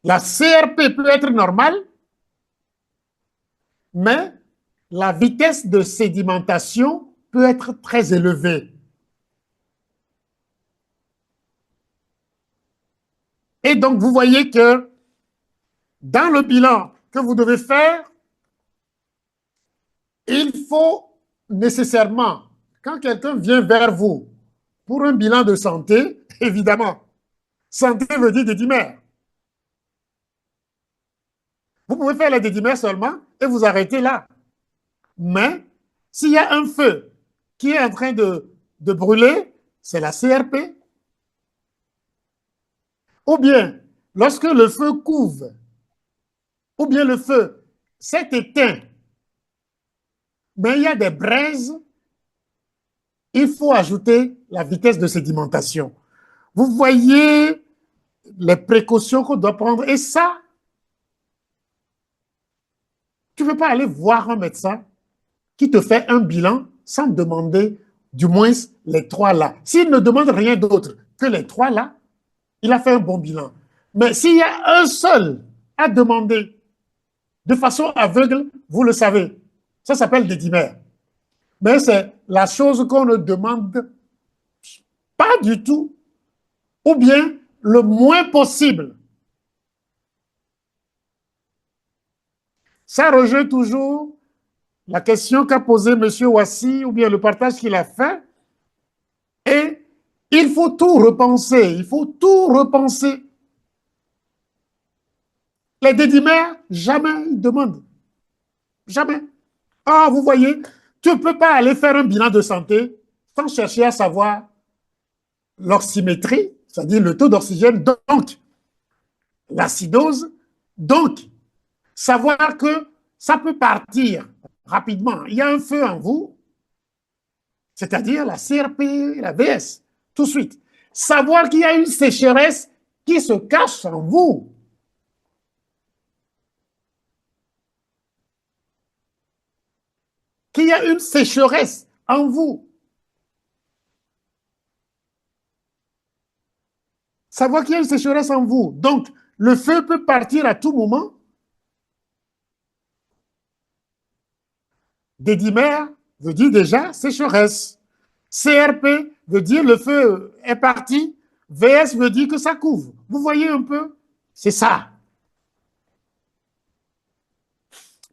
La CRP peut être normale, mais la vitesse de sédimentation peut être très élevée. Et donc, vous voyez que dans le bilan que vous devez faire, il faut nécessairement, quand quelqu'un vient vers vous pour un bilan de santé, évidemment, santé veut dire dédimère. Vous pouvez faire les dédimères seulement et vous arrêtez là. Mais s'il y a un feu qui est en train de brûler, c'est la CRP. Ou bien, lorsque le feu couve, ou bien le feu s'est éteint, mais il y a des braises, il faut ajouter la vitesse de sédimentation. Vous voyez les précautions qu'on doit prendre. Et ça, tu ne peux pas aller voir un médecin qui te fait un bilan sans demander du moins les trois là. S'il ne demande rien d'autre que les trois là, il a fait un bon bilan. Mais s'il y a un seul à demander de façon aveugle, vous le savez, ça s'appelle des dimères. Mais c'est la chose qu'on ne demande pas du tout, ou bien le moins possible. Ça rejoint toujours la question qu'a posée M. Ouassi, ou bien le partage qu'il a fait. Et il faut tout repenser, il faut tout repenser. Les dédimères, jamais ils demandent. Jamais. Ah, vous voyez, tu ne peux pas aller faire un bilan de santé sans chercher à savoir l'oxymétrie, c'est-à-dire le taux d'oxygène, donc l'acidose, donc savoir que ça peut partir rapidement. Il y a un feu en vous, c'est-à-dire la CRP, la VS, tout de suite. Savoir qu'il y a une sécheresse qui se cache en vous. Qu'il y a une sécheresse en vous. Savoir qu'il y a une sécheresse en vous. Donc, le feu peut partir à tout moment. Dédimère veut dire déjà sécheresse. CRP veut dire le feu est parti. VS veut dire que ça couvre. Vous voyez un peu? C'est ça.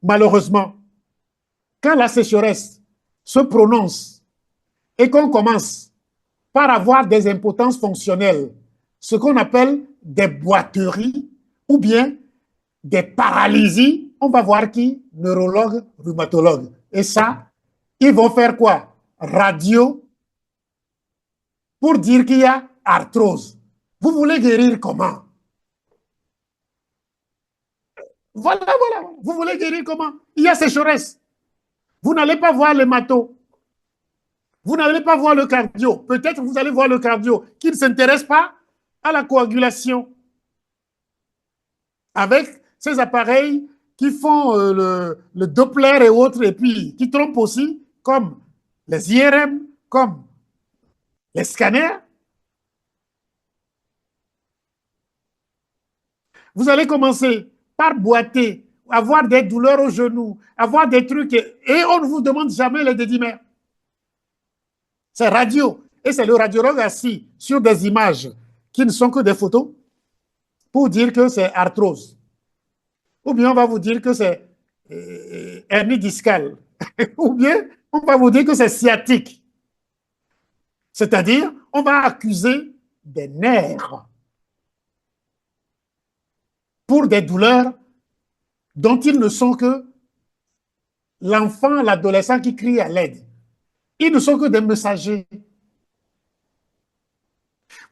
Malheureusement, quand la sécheresse se prononce et qu'on commence par avoir des impotences fonctionnelles, ce qu'on appelle des boiteries ou bien des paralysies, on va voir qui? Neurologue, rhumatologue. Et ça, ils vont faire quoi? Radio pour dire qu'il y a arthrose. Vous voulez guérir comment? Voilà, voilà. Vous voulez guérir comment? Il y a sécheresse. Vous n'allez pas voir les matos. Vous n'allez pas voir le cardio. Peut-être vous allez voir le cardio qui ne s'intéresse pas à la coagulation. Avec ces appareils qui font le Doppler et autres, et puis qui trompent aussi, comme les IRM, comme les scanners. Vous allez commencer par boiter, avoir des douleurs aux genoux, avoir des trucs, et on ne vous demande jamais les dédimères. C'est radio. Et c'est le radiologue assis sur des images qui ne sont que des photos pour dire que c'est arthrose. Ou bien on va vous dire que c'est hernie discale. Ou bien on va vous dire que c'est sciatique. C'est-à-dire, on va accuser des nerfs pour des douleurs dont ils ne sont que l'enfant, l'adolescent qui crie à l'aide. Ils ne sont que des messagers.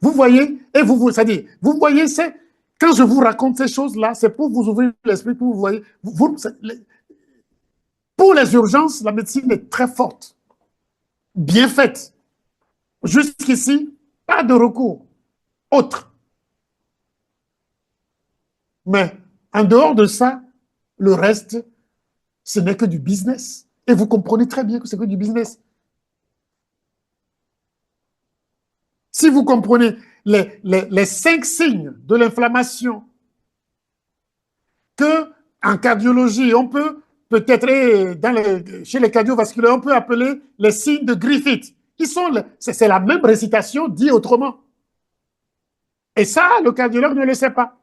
Vous voyez, et c'est-à-dire, vous voyez, c'est, quand je vous raconte ces choses-là, c'est pour vous ouvrir l'esprit, pour vous voyez, pour les urgences, la médecine est très forte, bien faite. Jusqu'ici, pas de recours autre. Mais en dehors de ça, le reste, ce n'est que du business. Et vous comprenez très bien que c'est que du business. Si vous comprenez les 5 signes de l'inflammation qu'en cardiologie, on peut peut-être, chez les cardiovasculaires, on peut appeler les signes de Griffith. C'est la même récitation dit autrement. Et ça, le cardiologue ne le sait pas.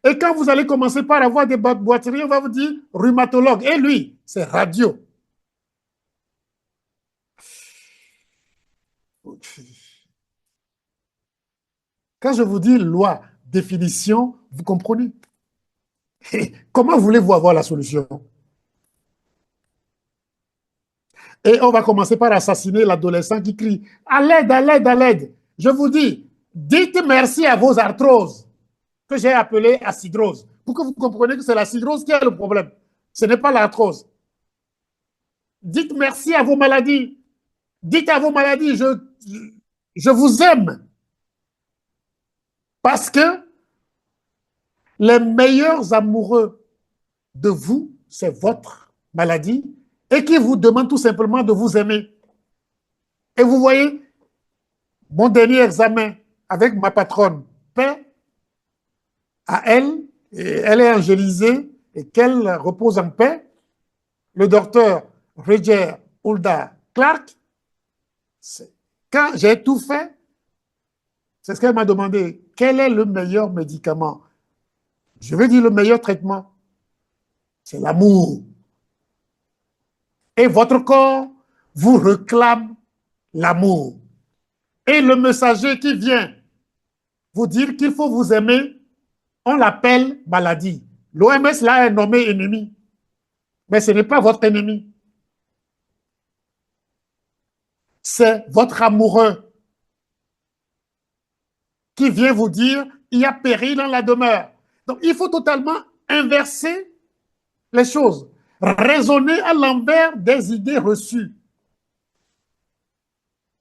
Et quand vous allez commencer par avoir des boiteries, on va vous dire rhumatologue. Et lui, c'est radio. Quand je vous dis loi, définition, vous comprenez. Et comment voulez-vous avoir la solution? Et on va commencer par assassiner l'adolescent qui crie « À l'aide, à l'aide, à l'aide ». Je vous dis, dites merci à vos arthroses, que j'ai appelées acidrose, pour que vous compreniez que c'est l'acidrose qui a le problème. Ce n'est pas l'arthrose. Dites merci à vos maladies. Dites à vos maladies, je vous aime. Parce que les meilleurs amoureux de vous, c'est votre maladie, et qui vous demandent tout simplement de vous aimer. Et vous voyez, mon dernier examen avec ma patronne, paix à elle, et elle est angélisée, et qu'elle repose en paix, le docteur Roger Hulda Clark, quand j'ai tout fait, c'est ce qu'elle m'a demandé, quel est le meilleur médicament? Je vais dire le meilleur traitement, c'est l'amour. Et votre corps vous réclame l'amour. Et le messager qui vient vous dire qu'il faut vous aimer, on l'appelle maladie. L'OMS l'a nommé ennemi, mais ce n'est pas votre ennemi. C'est votre amoureux qui vient vous dire il y a péril dans la demeure. Donc il faut totalement inverser les choses, raisonner à l'envers des idées reçues.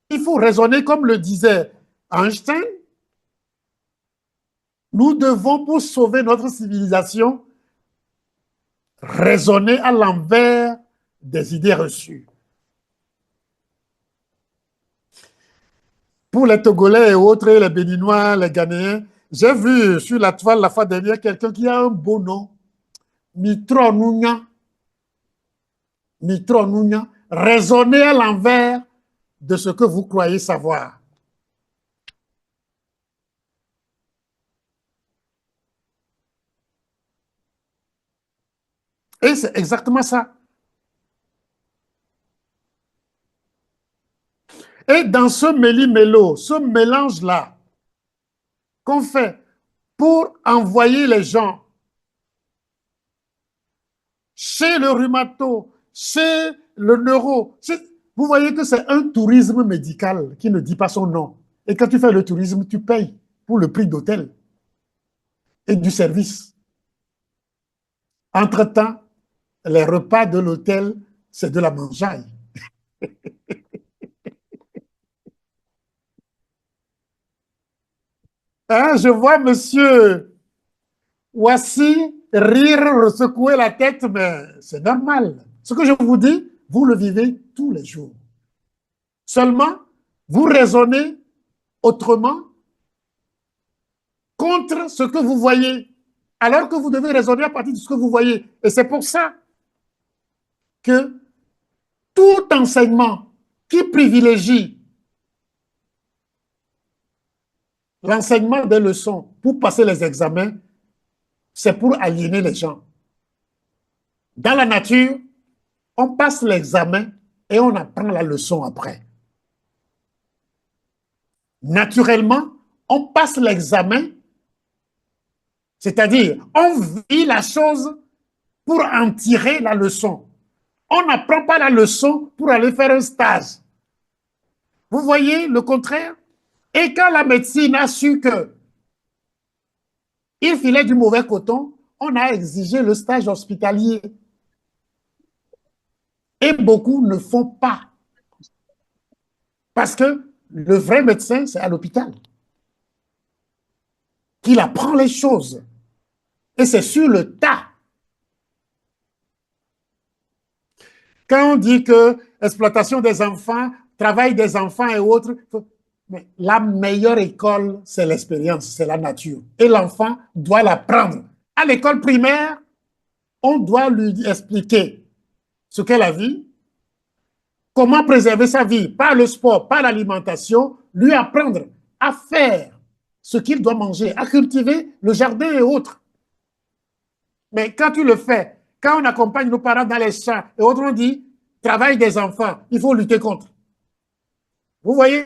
Il faut raisonner comme le disait Einstein. Nous devons, pour sauver notre civilisation, raisonner à l'envers des idées reçues. Pour les Togolais et autres, les Béninois, les Ghanéens, j'ai vu sur la toile la fois dernière quelqu'un qui a un beau nom, Mitro Nounia. Mitro Nounia. Raisonnez à l'envers de ce que vous croyez savoir. Et c'est exactement ça. Et dans ce méli-mélo, ce mélange-là qu'on fait pour envoyer les gens chez le rhumato, chez le neuro, vous voyez que c'est un tourisme médical qui ne dit pas son nom. Et quand tu fais le tourisme, tu payes pour le prix d'hôtel et du service. Entre-temps, les repas de l'hôtel, c'est de la mangeaille. Hein, je vois monsieur Ouassi rire, secouer la tête, mais c'est normal. Ce que je vous dis, vous le vivez tous les jours. Seulement, vous raisonnez autrement contre ce que vous voyez, alors que vous devez raisonner à partir de ce que vous voyez. Et c'est pour ça que tout enseignement qui privilégie l'enseignement des leçons pour passer les examens, c'est pour aliéner les gens. Dans la nature, on passe l'examen et on apprend la leçon après. Naturellement, on passe l'examen, c'est-à-dire on vit la chose pour en tirer la leçon. On n'apprend pas la leçon pour aller faire un stage. Vous voyez le contraire? Et quand la médecine a su que il filait du mauvais coton, on a exigé le stage hospitalier. Et beaucoup ne font pas. Parce que le vrai médecin, c'est à l'hôpital qu'il apprend les choses. Et c'est sur le tas. Quand on dit que exploitation des enfants, travail des enfants et autres, Mais la meilleure école, c'est l'expérience, c'est la nature. Et l'enfant doit l'apprendre. À l'école primaire, on doit lui expliquer ce qu'est la vie, comment préserver sa vie par le sport, par l'alimentation, lui apprendre à faire ce qu'il doit manger, à cultiver le jardin et autres. Mais quand tu le fais, quand on accompagne nos parents dans les champs et autres, on dit travail des enfants, il faut lutter contre. Vous voyez?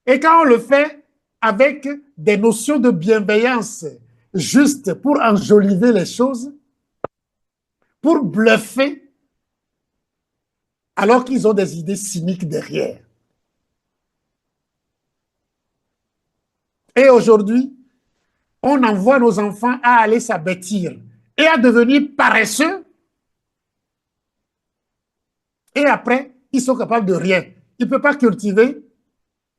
Et quand on le fait avec des notions de bienveillance, juste pour enjoliver les choses, pour bluffer, alors qu'ils ont des idées cyniques derrière. Et aujourd'hui, on envoie nos enfants à aller s'abêtir et à devenir paresseux. Et après, ils sont capables de rien. Il ne peut pas cultiver,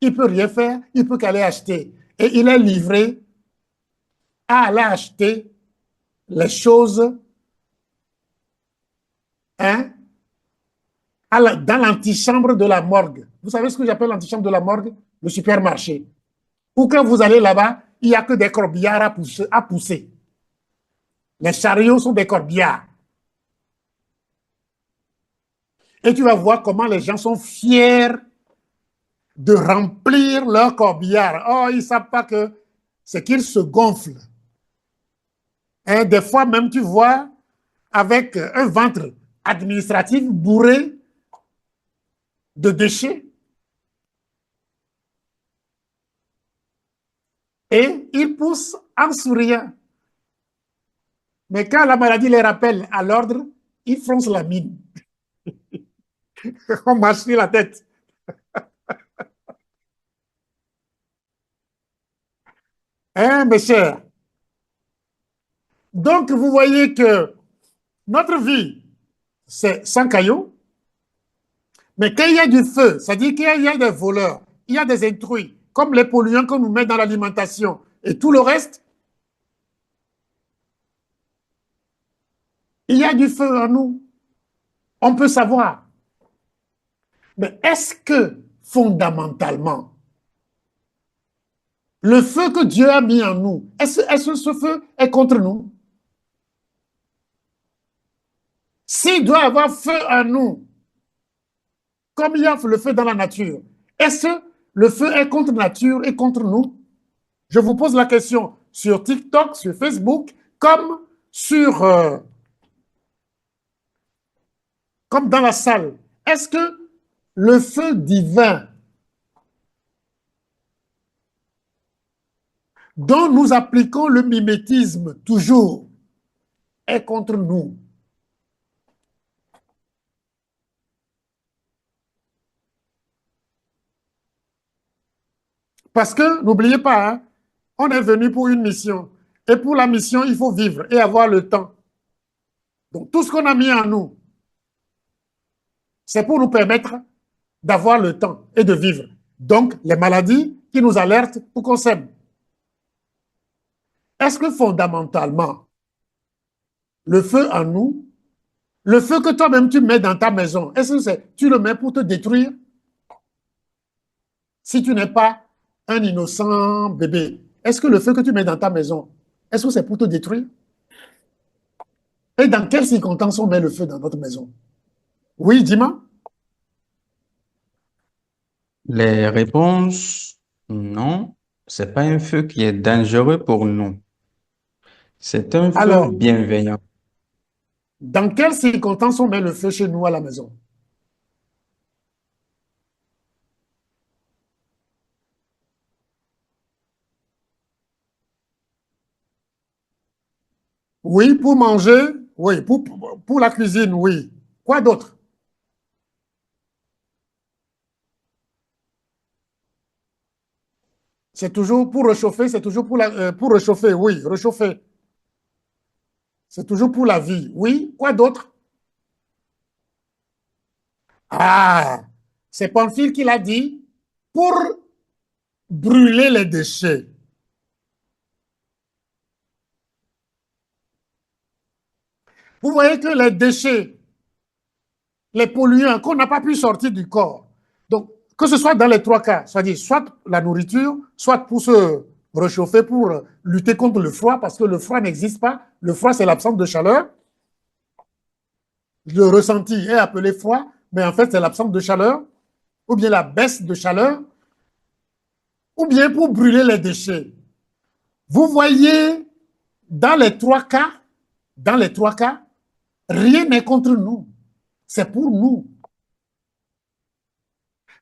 il ne peut rien faire, il ne peut qu'aller acheter. Et il est livré à aller acheter les choses hein, dans l'antichambre de la morgue. Vous savez ce que j'appelle l'antichambre de la morgue? Le supermarché. Ou quand vous allez là-bas, il n'y a que des corbillards à pousser. Les chariots sont des corbillards. Et tu vas voir comment les gens sont fiers de remplir leur corbillard. Oh, ils ne savent pas que c'est qu'ils se gonflent. Et des fois même, tu vois, avec un ventre administratif bourré de déchets. Et ils poussent en souriant. Mais quand la maladie les rappelle à l'ordre, ils froncent la mine. On marche sur la tête. Hein, mes chers? Donc, vous voyez que notre vie, c'est sans cailloux. Mais quand il y a du feu, c'est-à-dire qu'il y a des voleurs, il y a des intrus, comme les polluants qu'on nous met dans l'alimentation et tout le reste, il y a du feu en nous. On peut savoir. Mais est-ce que, fondamentalement, le feu que Dieu a mis en nous, est-ce que ce feu est contre nous? S'il doit y avoir feu en nous, comme il y a le feu dans la nature, est-ce que le feu est contre nature et contre nous? Je vous pose la question sur TikTok, sur Facebook, comme sur comme dans la salle. Est-ce que le feu divin dont nous appliquons le mimétisme toujours est contre nous? Parce que, n'oubliez pas, hein, on est venu pour une mission. Et pour la mission, il faut vivre et avoir le temps. Donc, tout ce qu'on a mis en nous, c'est pour nous permettre d'avoir le temps et de vivre. Donc, les maladies qui nous alertent pour qu'on s'aime. Est-ce que fondamentalement, le feu en nous, le feu que toi-même tu mets dans ta maison, est-ce que tu le mets pour te détruire? Si tu n'es pas un innocent bébé, est-ce que le feu que tu mets dans ta maison, est-ce que c'est pour te détruire? Et dans quelles circonstances on met le feu dans notre maison? Oui, dis-moi. Les réponses, non, c'est pas un feu qui est dangereux pour nous. C'est un feu Alors, bienveillant. dans quelles circonstances on met le feu chez nous à la maison? Oui, pour manger, oui, pour la cuisine, oui. Quoi d'autre? C'est toujours pour réchauffer, c'est toujours pour réchauffer, oui, réchauffer. C'est toujours pour la vie, oui. Quoi d'autre? Ah, c'est Pamphile qui l'a dit, pour brûler les déchets. Vous voyez que les déchets, les polluants qu'on n'a pas pu sortir du corps, donc Que ce soit dans les trois cas, c'est-à-dire soit la nourriture, soit pour se réchauffer, pour lutter contre le froid, parce que le froid n'existe pas. Le froid, c'est l'absence de chaleur. Le ressenti est appelé froid, mais en fait, c'est l'absence de chaleur, ou bien la baisse de chaleur, ou bien pour brûler les déchets. Vous voyez, dans les trois cas, rien n'est contre nous. C'est pour nous.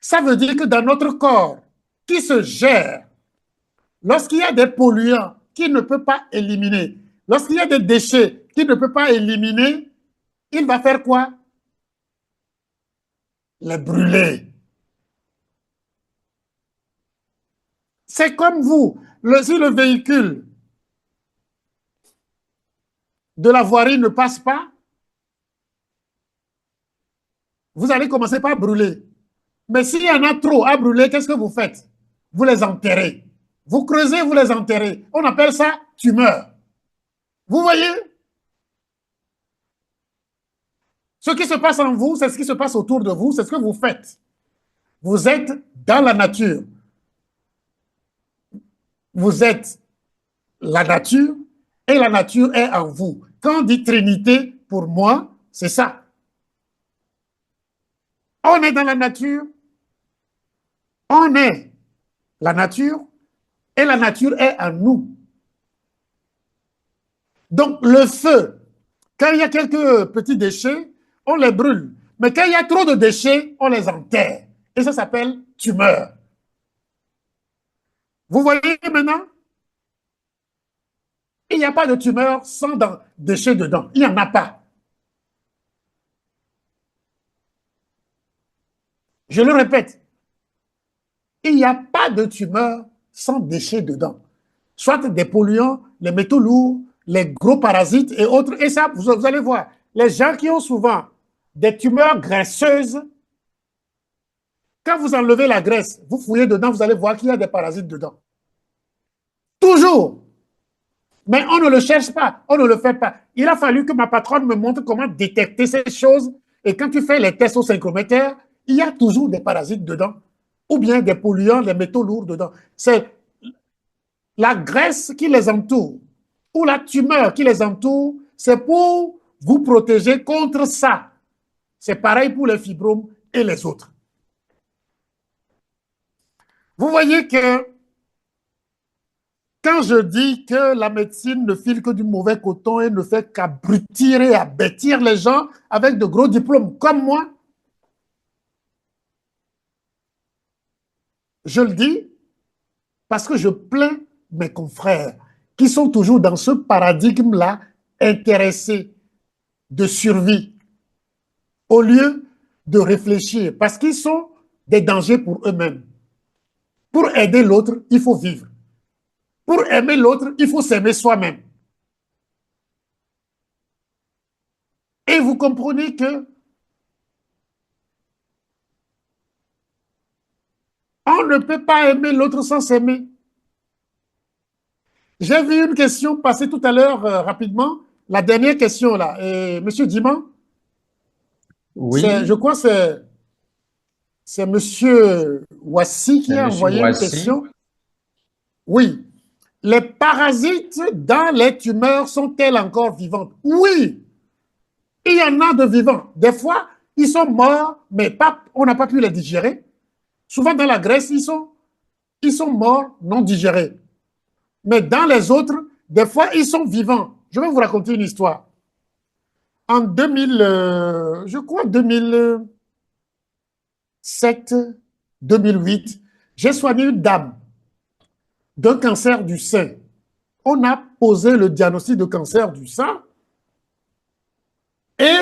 Ça veut dire que dans notre corps, qui se gère, lorsqu'il y a des polluants qu'il ne peut pas éliminer, lorsqu'il y a des déchets qu'il ne peut pas éliminer, il va faire quoi? Les brûler. C'est comme vous. Si le véhicule de la voirie ne passe pas, vous allez commencer par brûler. Mais s'il y en a trop à brûler, qu'est-ce que vous faites? Vous les enterrez. Vous creusez, vous les enterrez. On appelle ça tumeur. Vous voyez? Ce qui se passe en vous, c'est ce qui se passe autour de vous, c'est ce que vous faites. Vous êtes dans la nature. Vous êtes la nature et la nature est en vous. Quand on dit Trinité, pour moi, c'est ça. On est dans la nature, on est la nature et la nature est en nous. Donc le feu, quand il y a quelques petits déchets, on les brûle. Mais quand il y a trop de déchets, on les enterre. Et ça s'appelle tumeur. Vous voyez maintenant? Il n'y a pas de tumeur sans déchets dedans. Il n'y en a pas. Je le répète. Il n'y a pas de tumeur sans déchets dedans. Soit des polluants, les métaux lourds, les gros parasites et autres. Et ça, vous allez voir, les gens qui ont souvent des tumeurs graisseuses, quand vous enlevez la graisse, vous fouillez dedans, vous allez voir qu'il y a des parasites dedans. Toujours. Mais on ne le cherche pas, on ne le fait pas. Il a fallu que ma patronne me montre comment détecter ces choses. Et quand tu fais les tests au synchromètre, il y a toujours des parasites dedans. Ou bien des polluants, des métaux lourds dedans. C'est la graisse qui les entoure, ou la tumeur qui les entoure, c'est pour vous protéger contre ça. C'est pareil pour les fibromes et les autres. Vous voyez que quand je dis que la médecine ne file que du mauvais coton et ne fait qu'abrutir et abêtir les gens avec de gros diplômes comme moi, je le dis parce que je plains mes confrères qui sont toujours dans ce paradigme-là, intéressés de survie, au lieu de réfléchir, parce qu'ils sont des dangers pour eux-mêmes. Pour aider l'autre, il faut vivre. Pour aimer l'autre, il faut s'aimer soi-même. Et vous comprenez que on ne peut pas aimer l'autre sans s'aimer. J'ai vu une question passer tout à l'heure rapidement. La dernière question là, Monsieur Diman. Oui. Je crois que c'est Monsieur Wassi qui a envoyé une question. Oui. Les parasites dans les tumeurs sont-elles encore vivantes? Oui. Il y en a de vivants. Des fois, ils sont morts, mais on n'a pas pu les digérer. Souvent dans la graisse, ils sont morts, non digérés. Mais dans les autres, des fois, ils sont vivants. Je vais vous raconter une histoire. En 2007, 2008, j'ai soigné une dame d'un cancer du sein. On a posé le diagnostic de cancer du sein et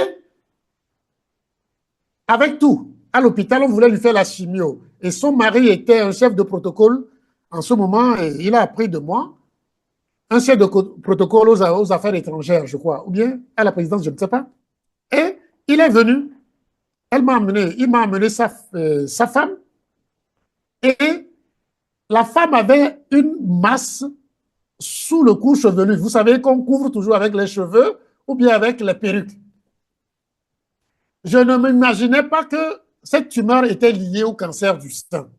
avec tout, à l'hôpital, on voulait lui faire la chimio. Et son mari était un chef de protocole en ce moment, et il a appris de moi, un chef de protocole aux affaires étrangères, je crois, ou bien à la présidence, je ne sais pas. Et il est venu, il m'a amené sa femme, et la femme avait une masse sous le cou chevelu. Vous savez qu'on couvre toujours avec les cheveux ou bien avec les perruques. Je ne m'imaginais pas que cette tumeur était liée au cancer du sein.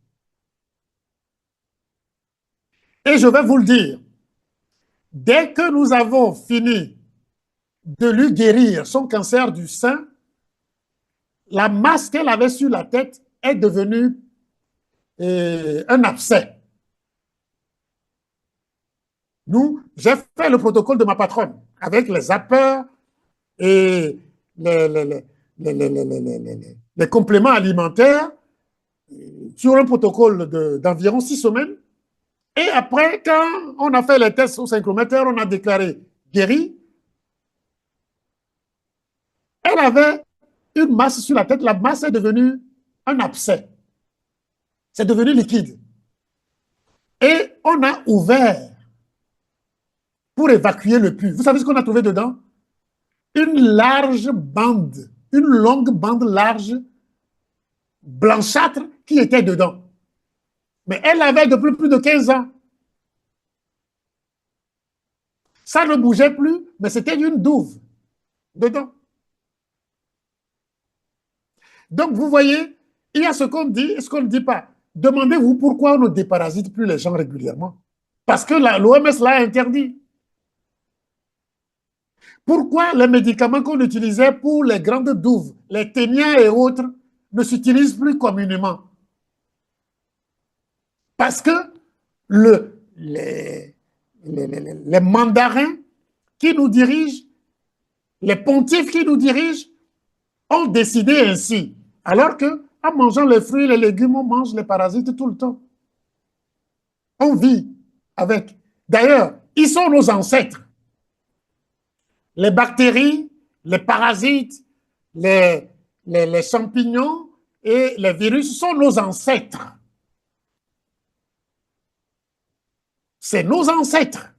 Et je vais vous le dire, dès que nous avons fini de lui guérir son cancer du sein, la masse qu'elle avait sur la tête est devenue un abcès. J'ai fait le protocole de ma patronne avec les zappeurs et les compléments alimentaires sur un protocole d'environ 6 semaines. Et après, quand on a fait les tests au synchromètre, on a déclaré guéri. Elle avait une masse sur la tête. La masse est devenue un abcès. C'est devenu liquide. Et on a ouvert pour évacuer le pus. Vous savez ce qu'on a trouvé dedans? Une large bande, une longue bande large, blanchâtre, qui était dedans. Mais elle avait depuis plus de 15 ans. Ça ne bougeait plus, mais c'était une douve dedans. Donc, vous voyez, il y a ce qu'on dit et ce qu'on ne dit pas. Demandez-vous pourquoi on ne déparasite plus les gens régulièrement. Parce que l'OMS l'a interdit. Pourquoi les médicaments qu'on utilisait pour les grandes douves, les ténias et autres, ne s'utilisent plus communément? Parce que les mandarins qui nous dirigent, les pontifes qui nous dirigent, ont décidé ainsi. Alors que, en mangeant les fruits et les légumes, on mange les parasites tout le temps. On vit avec. D'ailleurs, ils sont nos ancêtres. Les bactéries, les parasites, les champignons et les virus sont nos ancêtres. C'est nos ancêtres.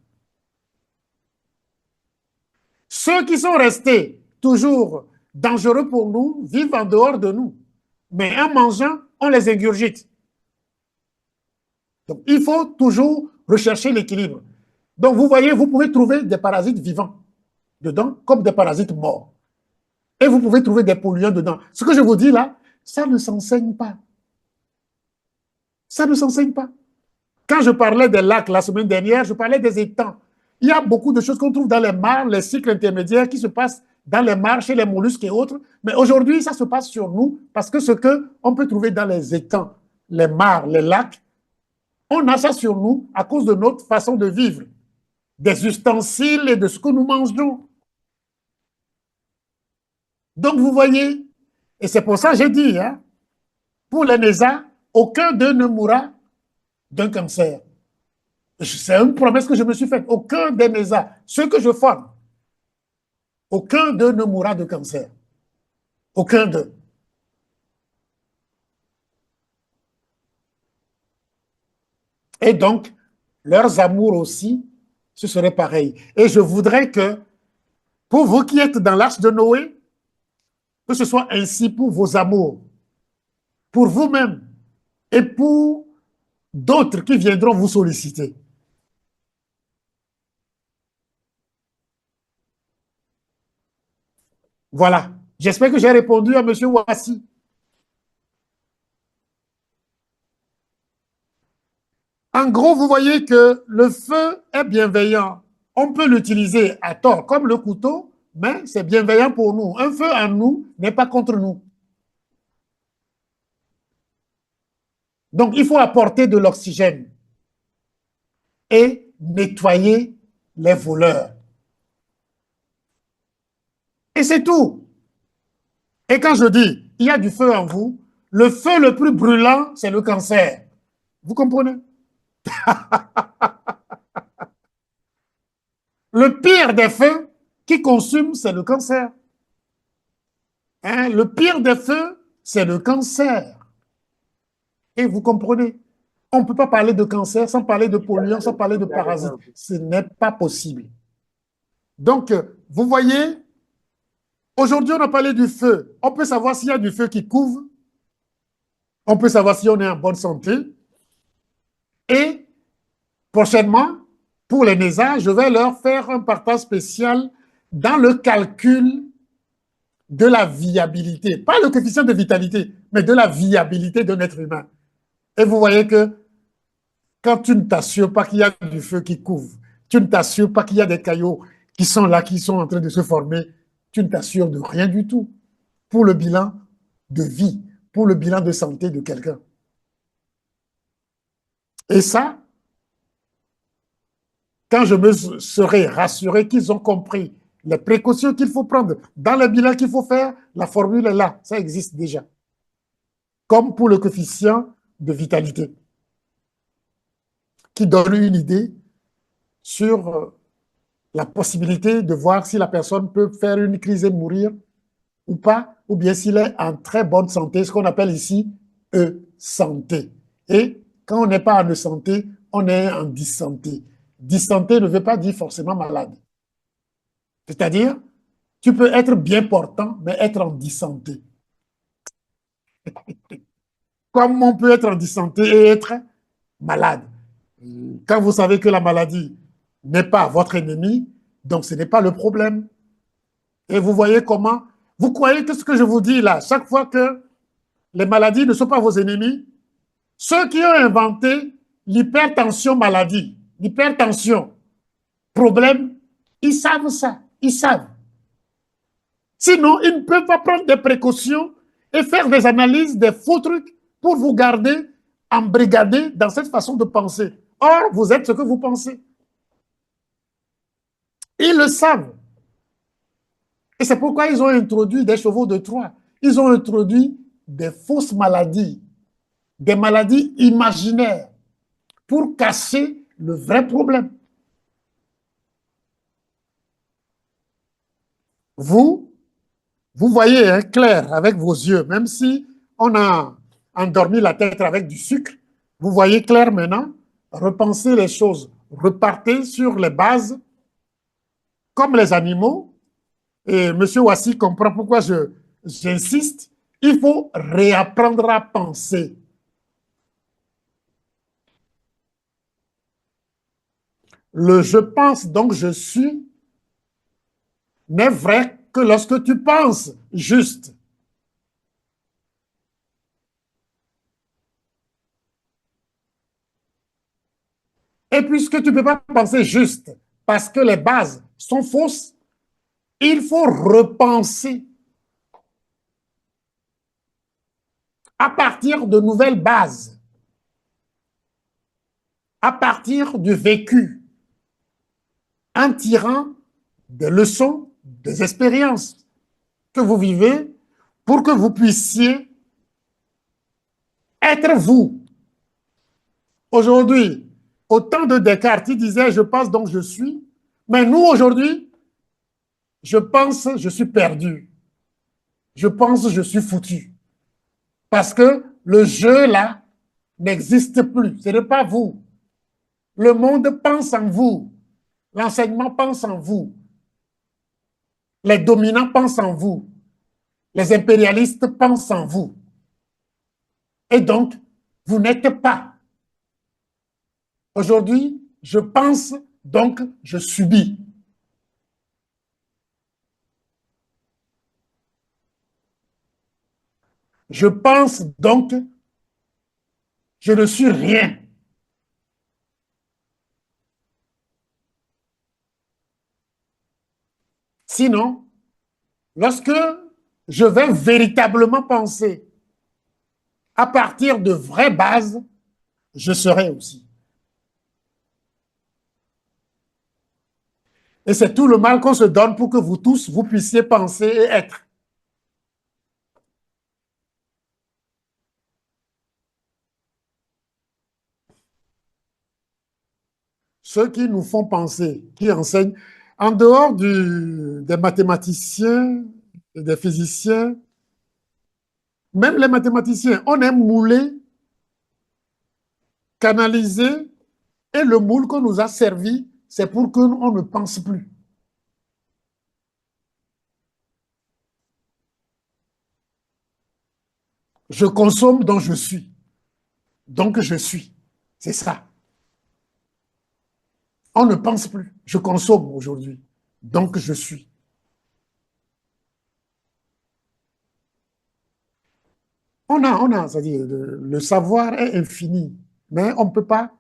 Ceux qui sont restés toujours dangereux pour nous vivent en dehors de nous. Mais en mangeant, on les ingurgite. Donc, il faut toujours rechercher l'équilibre. Donc, vous voyez, vous pouvez trouver des parasites vivants dedans, comme des parasites morts. Et vous pouvez trouver des polluants dedans. Ce que je vous dis là, ça ne s'enseigne pas. Ça ne s'enseigne pas. Quand je parlais des lacs la semaine dernière, je parlais des étangs. Il y a beaucoup de choses qu'on trouve dans les mares, les cycles intermédiaires qui se passent dans les mares, chez les mollusques et autres. Mais aujourd'hui, ça se passe sur nous parce que ce qu'on peut trouver dans les étangs, les mares, les lacs, on a ça sur nous à cause de notre façon de vivre, des ustensiles et de ce que nous mangeons. Donc, vous voyez, et c'est pour ça que j'ai dit, hein, pour les NESA, aucun d'eux ne mourra d'un cancer. C'est une promesse que je me suis faite. Aucun des NESA, ceux que je forme, aucun d'eux ne mourra de cancer. Aucun d'eux. Et donc, leurs amours aussi, ce serait pareil. Et je voudrais que, pour vous qui êtes dans l'arche de Noé, que ce soit ainsi pour vos amours, pour vous-même et pour d'autres qui viendront vous solliciter. Voilà. J'espère que j'ai répondu à M. Ouassi. En gros, vous voyez que le feu est bienveillant. On peut l'utiliser à tort, comme le couteau, mais c'est bienveillant pour nous. Un feu en nous n'est pas contre nous. Donc, il faut apporter de l'oxygène et nettoyer les voleurs. Et c'est tout. Et quand je dis, il y a du feu en vous, le feu le plus brûlant, c'est le cancer. Vous comprenez? Le pire des feux qui consume, c'est le cancer. Hein? Le pire des feux, c'est le cancer. Et vous comprenez, on ne peut pas parler de cancer sans parler de polluants, sans parler de parasites. Ce n'est pas possible. Donc, vous voyez, aujourd'hui, on a parlé du feu. On peut savoir s'il y a du feu qui couvre. On peut savoir si on est en bonne santé. Et prochainement, pour les NESA, je vais leur faire un partage spécial dans le calcul de la viabilité, pas le coefficient de vitalité, mais de la viabilité d'un être humain. Et vous voyez que quand tu ne t'assures pas qu'il y a du feu qui couvre, tu ne t'assures pas qu'il y a des cailloux qui sont là, qui sont en train de se former, tu ne t'assures de rien du tout pour le bilan de vie, pour le bilan de santé de quelqu'un. Et ça, quand je me serai rassuré qu'ils ont compris les précautions qu'il faut prendre dans le bilan qu'il faut faire, la formule est là, ça existe déjà. Comme pour le coefficient de vitalité, qui donne une idée sur la possibilité de voir si la personne peut faire une crise et mourir ou pas, ou bien s'il est en très bonne santé, ce qu'on appelle ici E-santé. Et quand on n'est pas en E-santé, on est en dissanté. Dissanté ne veut pas dire forcément malade. C'est-à-dire, tu peux être bien portant, mais être en dissanté. Comme on peut être en dissanté et être malade. Quand vous savez que la maladie n'est pas votre ennemi, donc ce n'est pas le problème. Et vous voyez comment, vous croyez que ce que je vous dis là, chaque fois que les maladies ne sont pas vos ennemis, ceux qui ont inventé l'hypertension maladie, l'hypertension problème, ils savent ça, ils savent. Sinon, ils ne peuvent pas prendre des précautions et faire des analyses, des faux trucs pour vous garder embrigadé dans cette façon de penser. Or, vous êtes ce que vous pensez. Ils le savent. Et c'est pourquoi ils ont introduit des chevaux de Troie. Ils ont introduit des fausses maladies, des maladies imaginaires pour cacher le vrai problème. Vous voyez hein, clair avec vos yeux, même si on a endormi la tête avec du sucre, vous voyez clair maintenant, repensez les choses, repartez sur les bases, comme les animaux, et M. Wassi comprend pourquoi j'insiste, il faut réapprendre à penser. Le je pense, donc je suis, n'est vrai que lorsque tu penses juste. Et puisque tu ne peux pas penser juste parce que les bases sont fausses, il faut repenser à partir de nouvelles bases, à partir du vécu, en tirant des leçons, des expériences que vous vivez pour que vous puissiez être vous. Aujourd'hui, au temps de Descartes, il disait « je pense donc je suis », mais nous aujourd'hui, je pense je suis perdu. Je pense je suis foutu. Parce que le jeu là n'existe plus. Ce n'est pas vous. Le monde pense en vous. L'enseignement pense en vous. Les dominants pensent en vous. Les impérialistes pensent en vous. Et donc, vous n'êtes pas. Aujourd'hui, je pense, donc je subis. Je pense, donc je ne suis rien. Sinon, lorsque je vais véritablement penser à partir de vraies bases, je serai aussi. Et c'est tout le mal qu'on se donne pour que vous tous, vous puissiez penser et être. Ceux qui nous font penser, qui enseignent, en dehors des mathématiciens et des physiciens, même les mathématiciens, on est moulé, canalisé, et le moule qu'on nous a servi, c'est pour qu'on ne pense plus. Je consomme, donc je suis. Donc je suis. C'est ça. On ne pense plus. Je consomme aujourd'hui. Donc je suis. c'est-à-dire, le savoir est infini, mais on ne peut pas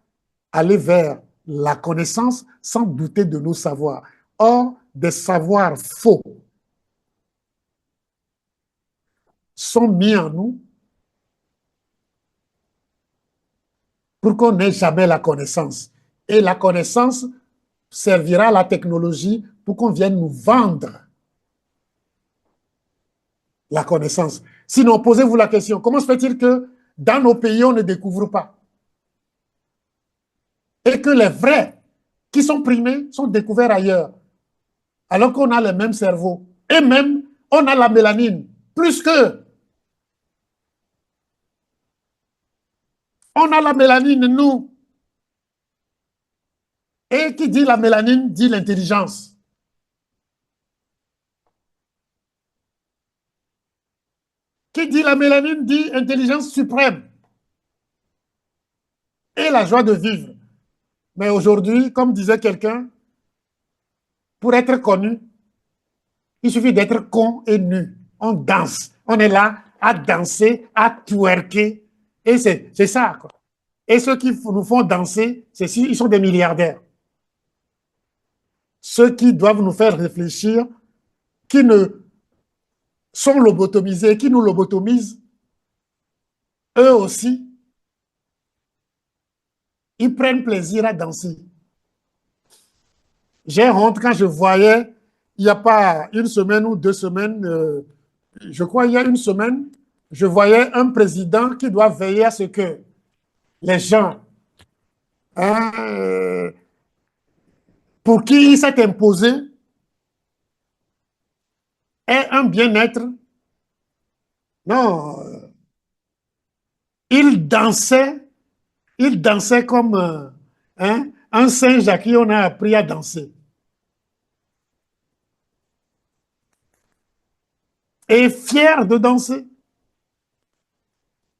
aller vers la connaissance sans douter de nos savoirs. Or, des savoirs faux sont mis en nous pour qu'on n'ait jamais la connaissance. Et la connaissance servira à la technologie pour qu'on vienne nous vendre la connaissance. Sinon, posez-vous la question, comment se fait-il que dans nos pays, on ne découvre pas? Et que les vrais qui sont primés sont découverts ailleurs, alors qu'on a le même cerveau. Et même, on a la mélanine, plus que. On a la mélanine, nous. Et qui dit la mélanine, dit l'intelligence. Qui dit la mélanine, dit intelligence suprême. Et la joie de vivre. Mais aujourd'hui, comme disait quelqu'un, pour être connu, il suffit d'être con et nu. On danse. On est là à danser, à twerker. Et c'est ça, quoi. Et ceux qui nous font danser, ils sont des milliardaires. Ceux qui doivent nous faire réfléchir, qui ne sont lobotomisés, qui nous lobotomisent, eux aussi, ils prennent plaisir à danser. J'ai honte quand je voyais, il n'y a pas une semaine ou 2 semaines, je crois il y a une semaine, je voyais un président qui doit veiller à ce que les gens, hein, pour qui il s'est imposé, aient un bien-être. Non, il dansait comme un singe à qui on a appris à danser. Et fier de danser.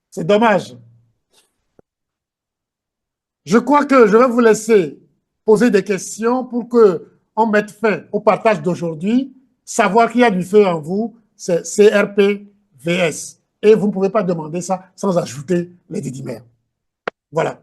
C'est dommage. Je crois que je vais vous laisser poser des questions pour qu'on mette fin au partage d'aujourd'hui. Savoir qu'il y a du feu en vous, c'est CRPVS. Et vous ne pouvez pas demander ça sans ajouter les dédimères. Voilà.